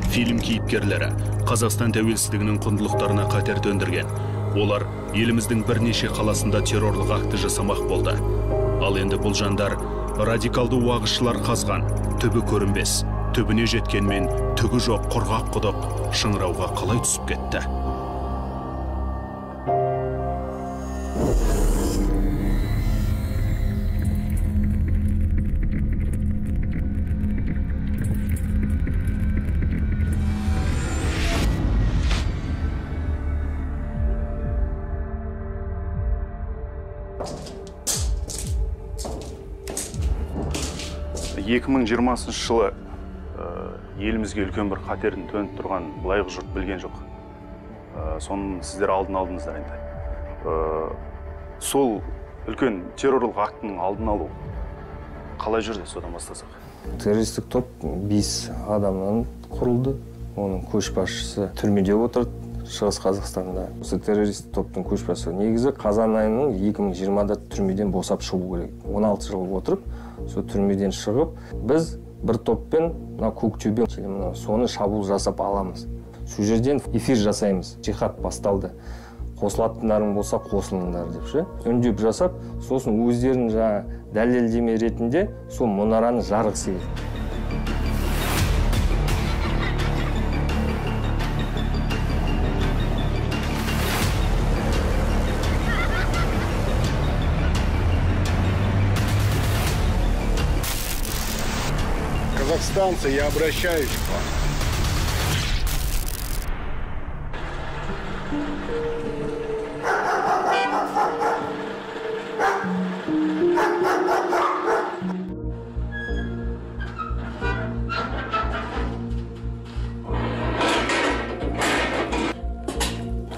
Фильм кейіпкерлері Қазақстан тәуелсіздігінің құндылықтарына қатер төндірген. Олар еліміздің бірнеше қаласында террорлық акті жасамақ болды. Ал енді бұл жандар радикалды уағызшылар қазған, түбі көрінбес, түбіне жеткенмен түгі жоқ құрғақ құдық шыңырауға қалай түсіп кетті? жылы елімізге үлкен бір қатерін төніп тұрған былайғы жұрт білген жоқ. Соны сіздер алдын алдыңыздар енді. Сол үлкен террорлық актінің алдын алу қалай жүрді, содан бастасақ? Террористік топ 5 адамнан құрылды. Оның көшбасшысы түрмеде отырды. Шығыс Қазақстанда. Осы террористік топтың көшбасшысы негізі қазан айының 2020-да түрмеден босап шығу керек. 16 жыл отырып, сол түрмеден шығып, біз бір топпен Көктөбе соны шабуыл жасап аламыз. Сол жерден эфир жасаймыз. Жихад басталды. Қосылатындарың болса қосылыңдар деп ше. Үндеп жасап, сосын өздерінің дәлелдеме ретінде сол мұнараны жарғысы келді. Казахстанцы, я обращаюсь к вам.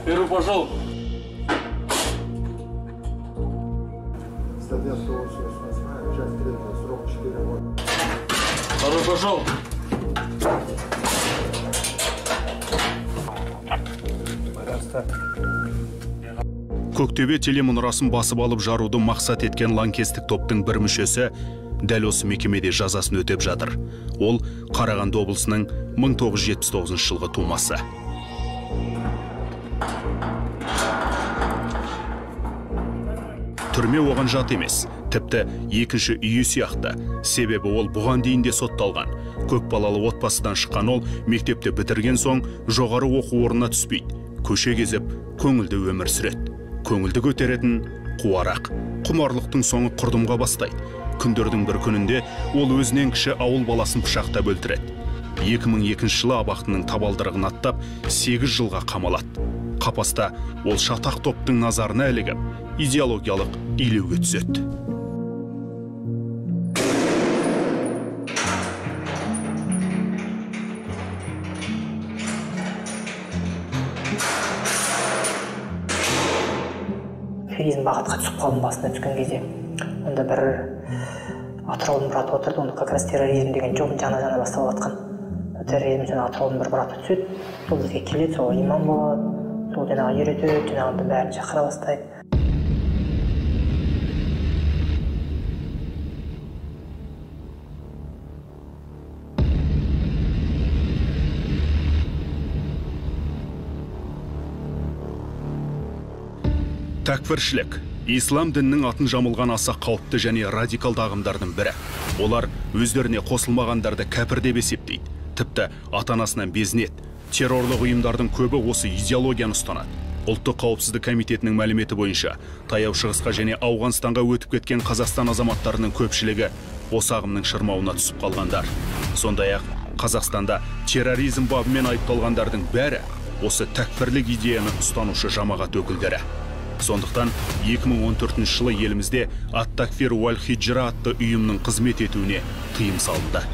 Первый пошел. Статья 188, часть 3, срок 4 года. Второй пошел. Көктөбе телемұнарасын басып алып жаруды мақсат еткен лаңкестік топтың бір мүшесі дәл осы мекемеде жазасын өтеп жатыр. Ол Қарағанды облысының 1979 жылғы тумасы. Түрме оған жат емес, тіпті екінші үйі сияқты. Себебі ол бұған дейін де сотталған. Көп балалы отбасыдан шыққан ол мектепті бітірген соң жоғары оқу орнына түспейді. Көше кезіп, көңілді өмір сүреді. Көңілді көтеретін қуарақ. Құмарлықтың соңы құрдымға бастайды. Күндердің бір күнінде ол өзінен кіші ауыл баласын пышақтап өлтіреді. 2002 жылы абақтының табалдырығын аттап 8 жылға қамалады. Қапаста ол шатақ топтың назарына ілігіп, идеологиялық илеуге түседі. Феминизм бағытқа түсіп қалдым басына түскен кезде. Онда бір Атыраудың браты отырды, онда как раз терроризм деген жоқ, жана басталып жатқан. Терроризм жаңа Атыраудың бір браты түседі, сол бізге келеді, сол имам болады, сол жаңағы үйретеді, жаңағыда бәрін шақыра бастайды. Тәкфіршілік ислам дінінің атын жамылған аса қауіпті және радикалды ағымдардың бірі. Олар өздеріне қосылмағандарды кәпір деп есептейді. Тіпті ата-анасынан безінеді. Террорлық ұйымдардың көбі осы идеологияны ұстанады. Ұлттық қауіпсіздік комитетінің мәліметі бойынша, таяу шығысқа және Ауғанстанға өтіп кеткен Қазақстан азаматтарының көпшілігі осы ағымның шырмауына түсіп қалғандар. Сондай-ақ Қазақстанда терроризм бабымен айыпталғандардың бәрі осы тәкфірлік идеяны ұстанушы жамағат өкілдері. Сондықтан 2014 жылы елімізде Ат-Такфир уәл-Хиджра атты ұйымның қызмет етуіне тыйым салынды.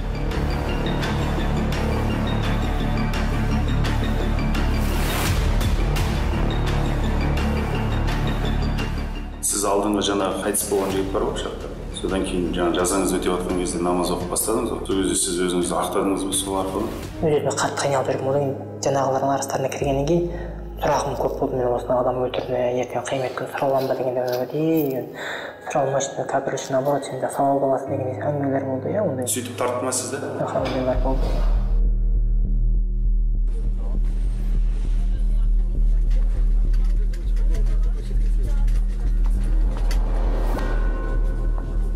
Сіз алдыңғы жаңағы қайтыс болған жігіт бар ғой шақта. Содан кейін жаңағы жазаңыз өтеп жатқан кезде намаз оқып бастадыңыз ғой. Сол кезде сіз өзіңізді ақтадыңыз ба сол арқылы? Өзіме қатты қиналып жүрдім. Одан кейін жаңағылардың арасына кіргеннен кейін сұрағым көп болды. Мен осыны адам өлтірді, ертең қиямет күні сұралам ба деген сұралмашты, кәпір үшін наоборот сен сауал боласың деген әңгімелер болды. Сөйтіп тарттыңыз сізді? Әңгімелер болды.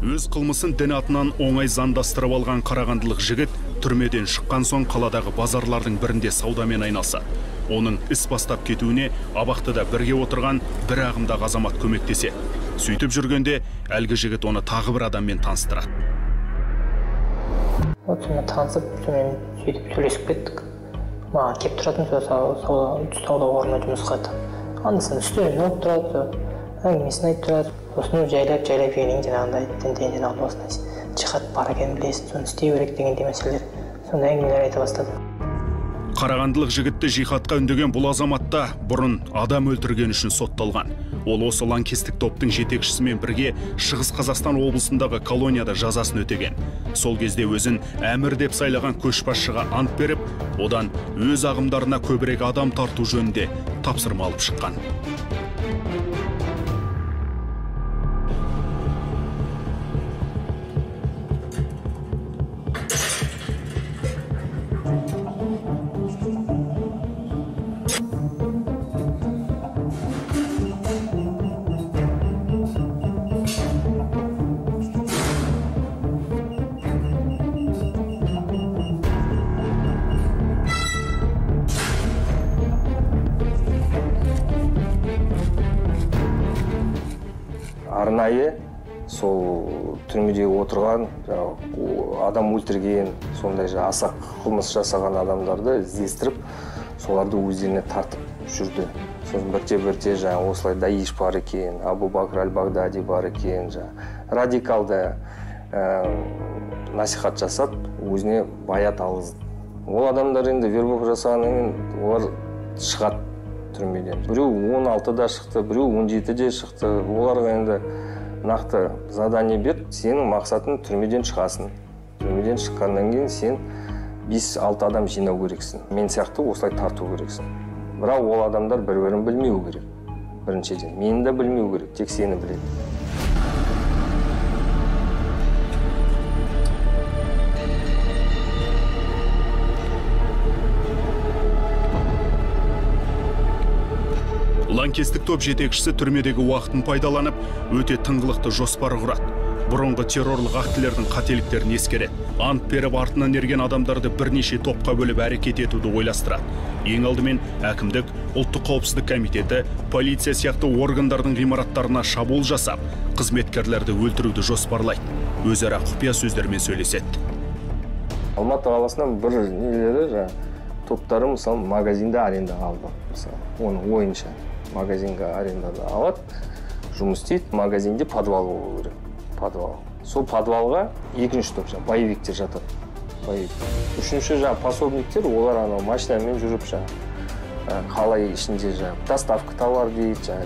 Өз қылмысын дін атынан оңай заңдастырып алған қарағандылық жігіт түрмеден шыққан соң қаладағы базарлардың бірінде саудамен айналса. Оның іс бастап кетуіне абақтыда бірге отырған бір ағымдағы азамат көмектесе. Сөйтіп жүргенде әлгі жігіт оны тағы бір адаммен таныстырады. Сонымен танысып, сонымен сөйтіп сөйлесіп кеттік. Маған кеп тұратын сауда орнына жұмысқа. Андысын үстеліне алып тұрады, әңгімесін айтып тұрады. Сосын жайлап ең жаңағындай жаңағы осындай жихад бар екенін білесің, соны істеу керек дегендей мәселелер, сондай әңгімелер айта бастады. Қарағандылық жігітті жихадқа үндеген бұл азаматта бұрын адам өлтірген үшін сотталған. Ол осы лаңкестік топтың жетекшісімен бірге Шығыс Қазақстан облысындағы колонияда жазасын өтеген. Сол кезде өзін әмір деп сайлаған көшбасшыға ант беріп, одан өз ағымдарына көбірек адам тарту жөнінде тапсырма алып шыққан. Арнайы сол түрмеде отырған, адам өлтірген, сондай аса қылмыс жасаған адамдарды іздестіріп, соларды өздеріне тартып жүрді. Сосын бірте осылай Даиш бар екен, Абу Бакр аль-Багдади бар екен, радикалды насихат жасап, өзіне баят алғызды. Ол адамдар енді вербовка жасағаннан кейін олар шығады түрмеден. Біреу 16-да шықты, біреу 17-де шықты. Оларға енді нақты задание берді, сенің мақсатың түрмеден шығасың. Түрмеден шыққаннан кейін сен 5-6 адам жинау керексің. Мен сияқты осылай тарту керексің. Бірақ ол адамдар бір-бірін білмеу керек. Біріншіден, мені де білмеу керек, тек сені біледі. Лаңкестік топ жетекшісі түрмедегі уақытын пайдаланып, өте тыңғылықты жоспар құрады. Бұрынғы террорлық актілердің қателіктерін ескереді. Ант беріп артынан ерген адамдарды бірнеше топқа бөліп әрекет етуді ойластырады. Ең алдымен әкімдік, ұлттық қауіпсіздік комитеті, полиция сияқты органдардың ғимараттарына шабуыл жасап, қызметкерлерді өлтіруді жоспарлайды. Өзара құпия сөздермен сөйлеседі. Алматы қаласынан бір нелері, топтары мысалы магазинді арендаға алды. Оның ойынша магазинға арендада алады, жұмыс істейді, магазинде подвал болу керек. Подвал. Сол подвалға екінші топ, боевиктер жатады. Үшінші пособниктер, олар анау машинамен жүріп, қалай ішінде доставка товар дейді.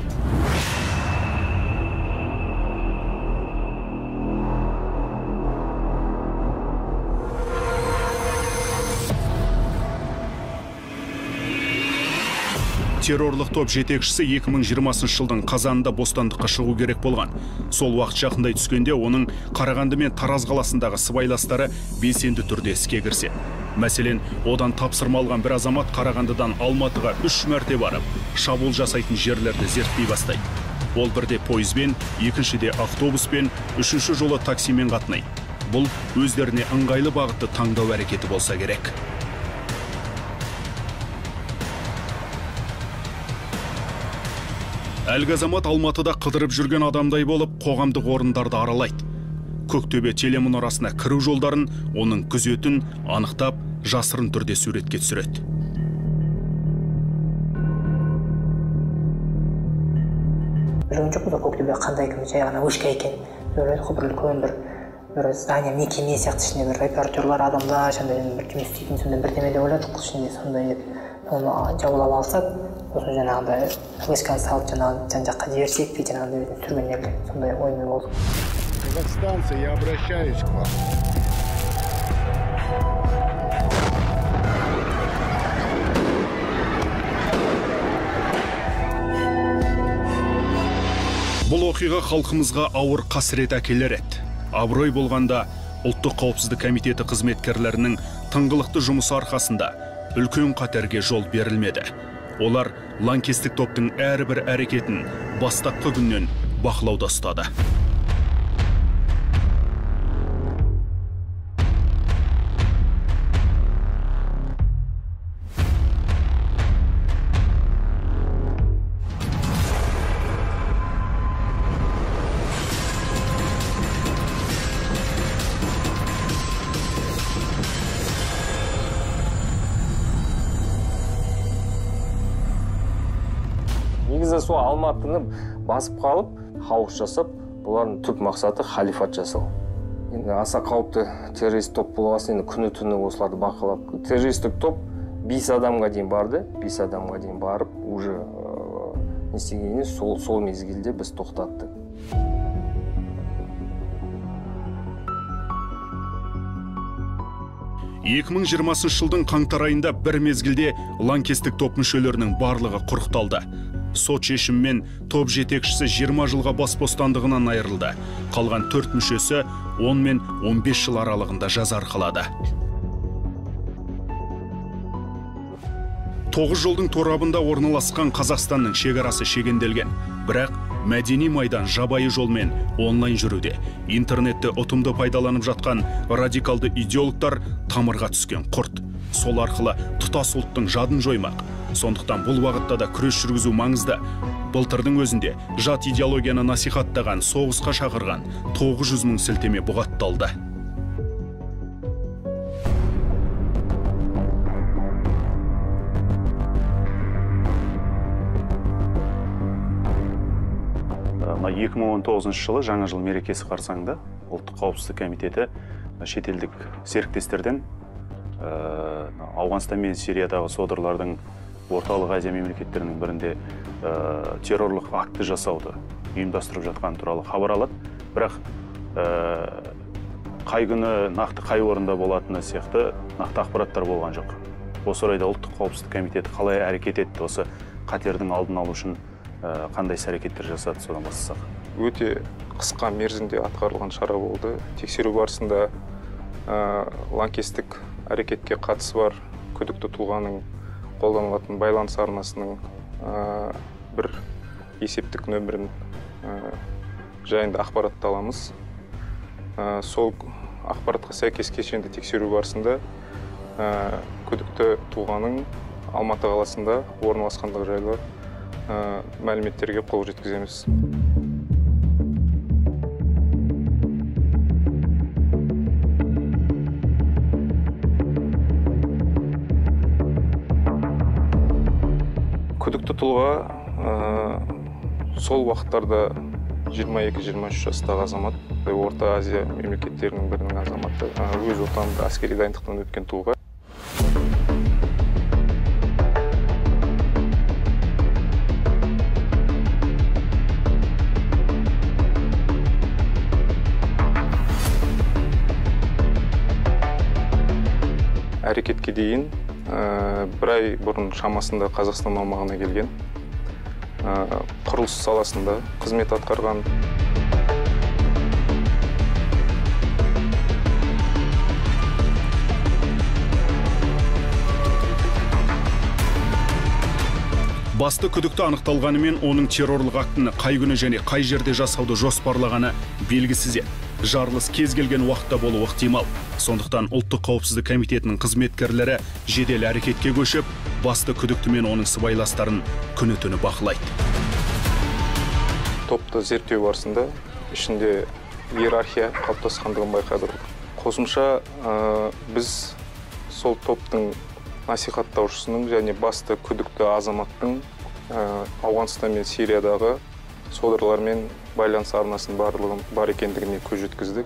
Террорлық топ жетекшісі 2020 жылдың қазанында бостандыққа шығу керек болған. Сол уақыт жақындай түскенде оның Қарағанды мен Тараз қаласындағы сыбайластары белсенді түрде іске кірсе. Мәселен, одан тапсырма алған бір азамат Қарағандыдан Алматыға 3 мәрте барып, шабуыл жасайтын жерлерді зерттей бастайды. Ол бірде пойызбен, екіншіде автобуспен, үшінші жолы таксимен қатынайды. Бұл өздеріне ыңғайлы бағытты таңдау әрекеті болса керек. Әлгі азамат Алматыда қыдырып жүрген адамдай болып, қоғамдық орындарды аралайды. Көктөбе телемұнарасына кіру жолдарын, оның күзетін анықтап, жасырын түрде суретке түсіреді. Білген жоқ па, Көктөбе қандай кім, жай ғана өшке екен. Үлкен бір здание, мекеме сияқты ішінде бір репортерлар, адамдар, бір жұмыс істейтін, сондай бірдеме деп ойладық ішінде, сондай еді. Оны жаулап алсақ, сосын жаңағыдай флешканы салып жан-жаққа жіберсек дейді, жаңағыдай түрменерге, сондай оймен болды. Казахстанцы, я обращаюсь к вам. Бұл оқиға халқымызға ауыр қасірет әкелер еді. Абырой болғанда ұлттық қауіпсіздік комитеті қызметкерлерінің тыңғылықты жұмысы арқасында үлкен қатерге жол берілмеді. Олар лаңкестік топтың әрбір әрекетін бастапқы күннен бақылауда ұстады. негізі сол Алматыны басып қалып, хаос жасап, бұлардың түп мақсаты халифат жасау. Енді аса қауіпті террорист топ болғасын, енді күні-түні осыларды бақылап. Террористік топ 5 адамға дейін барды, 5 адамға дейін барып, уже не істегеніне сол мезгілде біз тоқтаттық. 2020 жылдың қаңтар айында бір мезгілде лаңкестік топ мүшелерінің барлығы құрықталды. Сот шешімімен топ жетекшісі 20 жылға бас бостандығынан айырылды. Қалған 4 мүшесі 10 мен 15 жыл аралығында жаза арқалады. 9 жылдың торабында орналасқан Қазақстанның шекарасы шегенделген. Бірақ мәдени майдан жабайы жолмен онлайн жүруде. Интернетті ұтымды пайдаланып жатқан радикалды идеологтар тамырға түскен құрт. Сол арқылы тұтас ұлттың жадын жоймақ. Сондықтан бұл бағытта да күрес жүргізу маңызды. Былтырдың өзінде жат идеологияны насихаттаған, соғысқа шақырған 900 мың сілтеме бұғатталды. Мына 2019 жылы жаңа жыл мерекесі қарсаңында Ұлттық қауіпсіздік комитеті шетелдік серіктестерден Ауғанстан мен Сириядағы содырлардың орталық Азия мемлекеттерінің бірінде террорлық акті жасауды ұйымдастырып жатқаны туралы хабар алады. Бірақ қай күні нақты қай орында болатыны сияқты нақты ақпараттар болған жоқ. Осы орайда Ұлттық қауіпсіздік комитеті қалай әрекет етті, осы қатердің алдын алу үшін қандай әрекеттер жасады, содан бастасақ? Өте қысқа мерзімде атқарылған шара болды. Тексеру барысында лаңкестік әрекетке қатысы бар күдікті тұлғаның қолданылатын байланыс арнасының бір есептік нөмірін жайында ақпаратты аламыз. Сол ақпаратқа сәйкес кешенді тексеру барысында күдікті тұлғаның Алматы қаласында орналасқандығы жайлы мәліметтерге қол жеткіземіз. Күдікті тұлға сол уақыттарда 22-23 жастағы азамат, Орта Азия мемлекеттерінің бірінің азаматы, өз отанында әскери дайындықтан өткен тұлға. Әрекетке дейін бір ай бұрын шамасында Қазақстан аумағына келген, құрылыс саласында қызмет атқарған. Басты күдікті анықталғанымен оның террорлық актіні қай күні және қай жерде жасауды жоспарлағаны белгісіз еді. Жарылыс кез келген уақытта болуы ықтимал. Сондықтан Ұлттық қауіпсіздік комитетінің қызметкерлері жедел әрекетке көшіп, басты күдікті мен оның сыбайластарын күні-түні бақылайды. Топты зерттеу барысында ішінде иерархия қалыптасқандығын байқадық. Қосымша біз сол топтың насихаттаушысының және басты күдікті азаматтың Ауғанстан мен Сириядағы содырлармен байланыс арнасының барлығын бар екендігіне көз жеткіздік.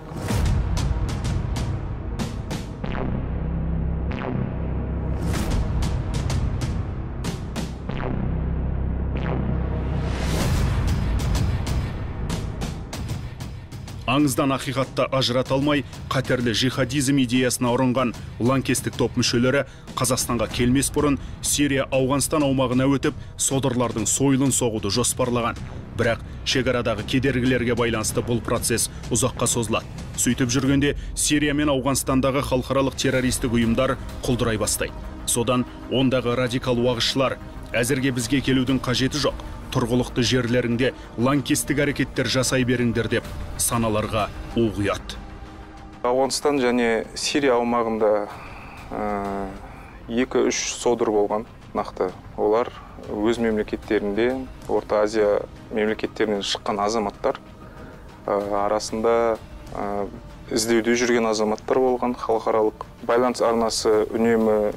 Аңыздан ақиқатты ажырата алмай, қатерлі жихадизм идеясына ұрынған лаңкестік топ мүшелері Қазақстанға келмес бұрын Сирия Ауғанстан аумағына өтіп, содырлардың сойылын соғуды жоспарлаған. Бірақ шекарадағы кедергілерге байланысты бұл процесс ұзаққа созылады. Сөйтіп жүргенде Сирия мен Ауғанстандағы халықаралық террористік ұйымдар құлдырай бастайды. Содан ондағы радикал уағызшылар әзірге бізге келудің қажеті жоқ, тұрғылықты жерлеріңде лаңкестік әрекеттер жасай беріңдер деп саналарға ұғияды. Ауғанстан және Сирия аумағында 2-3 содыр болған нақты. Олар өз мемлекеттерінде, Орта Азия мемлекеттерінен шыққан азаматтар арасында іздеуде жүрген азаматтар болған, халықаралық байланыс арнасы үнемі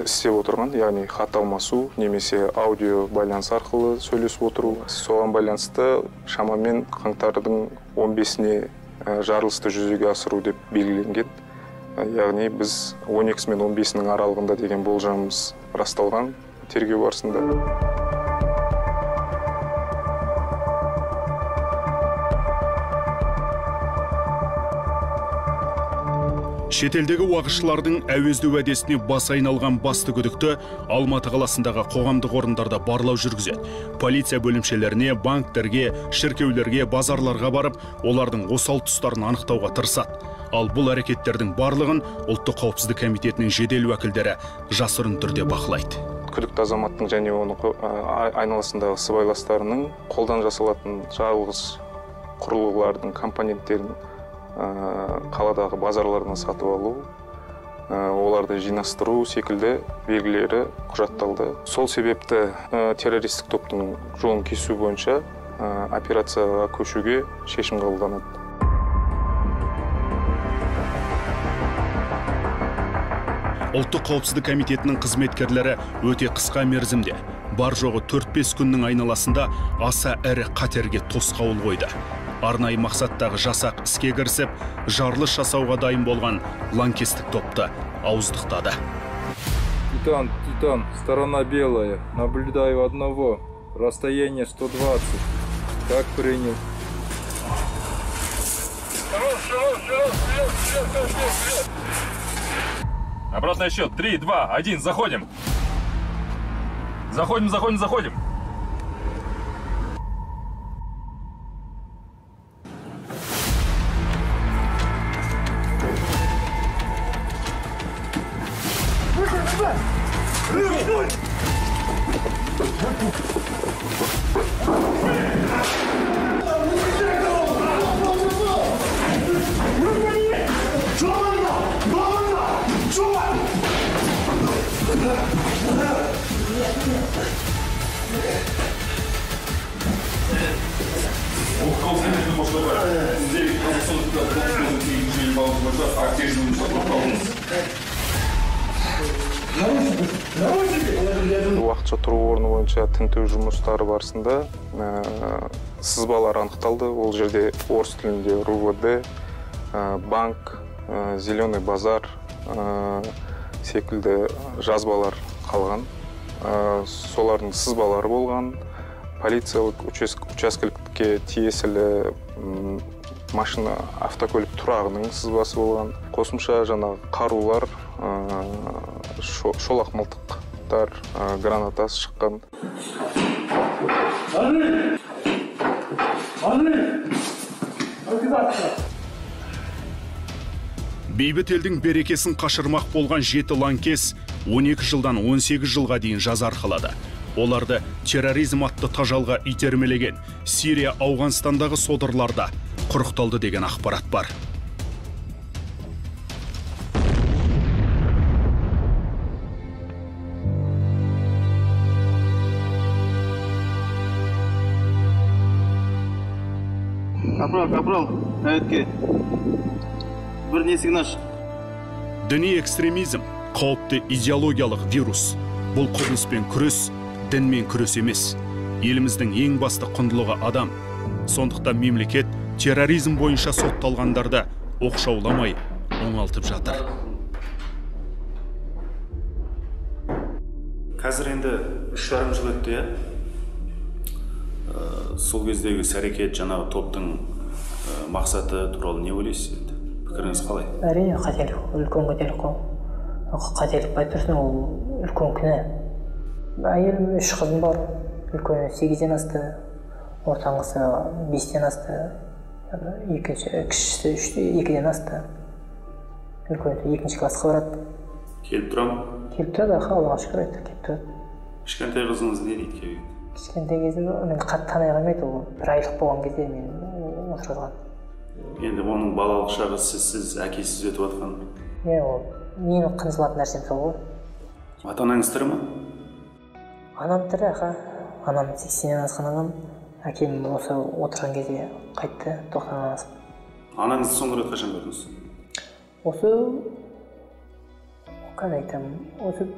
істеп отырған, яғни хат алмасу немесе аудио байланыс арқылы сөйлесіп отыру. Соған байланысты шамамен қаңтардың 15-іне жарылысты жүзеге асыру деп белгіленген. Яғни біз 12 мен 15-нің аралығында деген болжамымыз расталған тергеу барысында. Шетелдегі уағызшылардың әуезді уәдесіне бас айналған басты күдікті Алматы қаласындағы қоғамдық орындарда барлау жүргізеді. Полиция бөлімшелеріне, банктерге, шіркеулерге, базарларға барып, олардың осал тұстарын анықтауға тырысады. Ал бұл әрекеттердің барлығын Ұлттық қауіпсіздік комитетінің жедел уәкілдері жасырын түрде бақылайды. Күдікті азаматтың және оның айналасындағы сыбайластарының қолдан жасалатын жарылғыш құрылғылардың компоненттерін қаладағы базарларына сатып алу, оларды жинастыру секілді белгілері құжатталды. Сол себепті террористік топтың жолын кесу бойынша операцияға көшуге шешім қабылданады. Ұлттық қауіпсіздік комитетінің қызметкерлері өте қысқа мерзімде, бар жоғы 4-5 күннің айналасында аса әрі қатерге тосқауыл қойды. Арнайы мақсаттағы жасақ іске кірісіп, жарылыс жасауға дайын болған лаңкестік топты ауыздықтады. Титан, сторона белая, наблюдаю одного, расстояние 120. Как принял? Обратный счет. 3, 2, 1. Заходим. Заходим. Уақытша тұру орны бойынша тінту жұмыстары барысында сызбалар анықталды. Ол жерде орыс тілінде РУВД, банк, зеленый базар секілді жазбалар қалған. Солардың сызбалары болған. Полициялық учаскелікке тиесілі машина автокөлік тұрағының сызбасы болған. Қосымша жаңағы қарулар, шолақ мылтықтар, гранатасы шыққан. Бейбіт елдің берекесін қашырмақ болған 7 лаңкес 12 жылдан 18 жылға дейін жаза арқалады. Оларды терроризм атты тажалға итермелеген Сирия, Ауғанстандағы содырларда құрықталды деген ақпарат бар. Капрал, әйтке. Бір несігін аш. Діни экстремизм қауіпті идеологиялық вирус. Бұл құбылыспен күрес, дінмен күрес емес. Еліміздің ең басты құндылығы адам. Сондықтан мемлекет терроризм бойынша сотталғандарды оқшауламай оңалтып жатыр. Қазір енді 3,5 жыл өтті, сол кездегі әрекет жаңағы топтың мақсаты туралы не ойлайсыз? Пікіріңіз қалай? Әрине қателік, үлкен қателік қой. Қателік бай тұрсын, ол үлкен күнә. Әйелім 3 қызым бар, үлкені 8-ден асты, ортаңғысы 5-ден асты, кішісі 2-ден асты. Үлкені 2-ші классқа барады. Келіп тұра ма? Келіп тұрады, Аллаға шүкір айтты, келіп тұрады. Кішкентай қызыңыз не дейді келген? Кішкентай кезде мен қатты танай қоймайды, ол 1 айлық болған кезде мен отырған. Енді оның балалық шағы сіз әкесіз өтіп жатқан. Ол менің қынжылатын нәрсем сол ғой. Ата-анаңыз тірі ме? Анам тірі, анам 80-нен асқан анам. Әкем осы отырған кезде қайтты, 90-нан асып. Анаңызды соңғы рет қашан көрдіңіз? Осы қалай айтамын, осы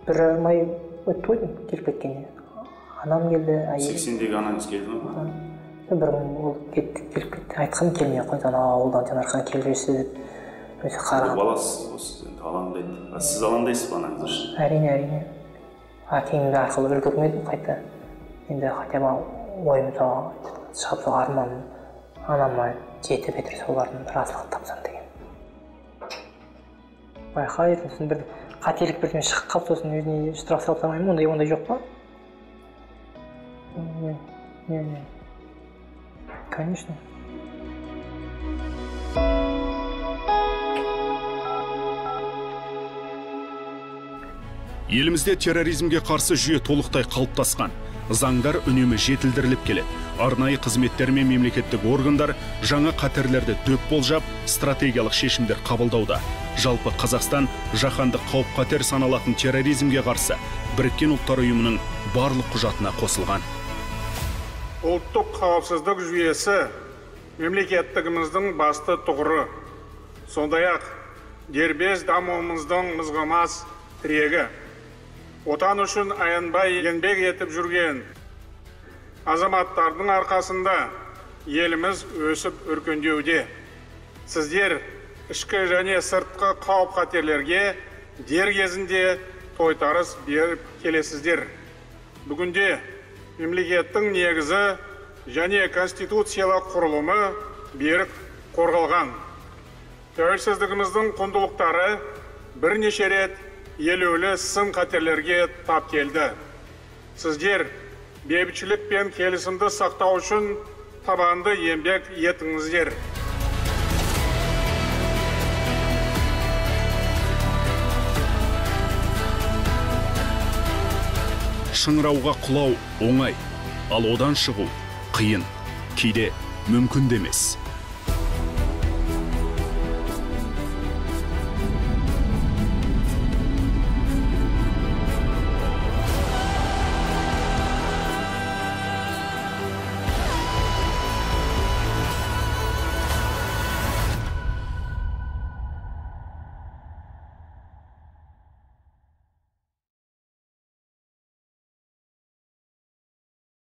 1,5 ай өтті ғой деймін келіп кеткенде. Анам келді, әйелім. 80-дегі анаңыз келді ме? Бір ол келіп кетті, айтқан келмей қойды, ана ауылдан Жанархан келіп жүрсіз деп. Өзі қараған. Баласыз осы енді алаңдайды. Сіз алаңдайсыз ба анаңыз үшін? Әрине. Әкеңді арқылы үлгермедім қайта. Енді хотя бы ойымда шығып сол арманым анама жетіп етір солардың разылығын тапсам деген. Байқай, сосын бір қателік бірден шығып қалып, сосын өзіне штраф салып тастамаймын, ондай жоқ па? Не. Конечно. Елімізде терроризмге қарсы жүйе толықтай қалыптасқан. Заңдар үнемі жетілдіріліп келеді. Арнайы қызметтер мен мемлекеттік органдар жаңа қатерлерді дөп болжап, стратегиялық шешімдер қабылдауда. Жалпы Қазақстан жаһандық қауіп-қатер саналатын терроризмге қарсы Біріккен ұлттар ұйымының барлық құжатына қосылған. Ұлттық қауіпсіздік жүйесі мемлекеттігіміздің басты тұғыры. Сондай-ақ дербес дамуымыздың мызғымас тірегі. Отан үшін аянбай еңбек етіп жүрген азаматтардың арқасында еліміз өсіп өркендеуде. Сіздер ішкі және сыртқы қауіп-қатерлерге дер кезінде тойтарыс беріп келесіздер. Бүгінде мемлекеттің негізі және конституциялық құрылымы берік қорғалған. Тәуелсіздігіміздің құндылықтары бірнеше рет елеулі сын қатерлерге тап келді. Сіздер бейбітшілік пен келісімді сақтау үшін табанды еңбек етіңіздер. Шыңырауға құлау оңай, ал одан шығу қиын, кейде мүмкін де емес.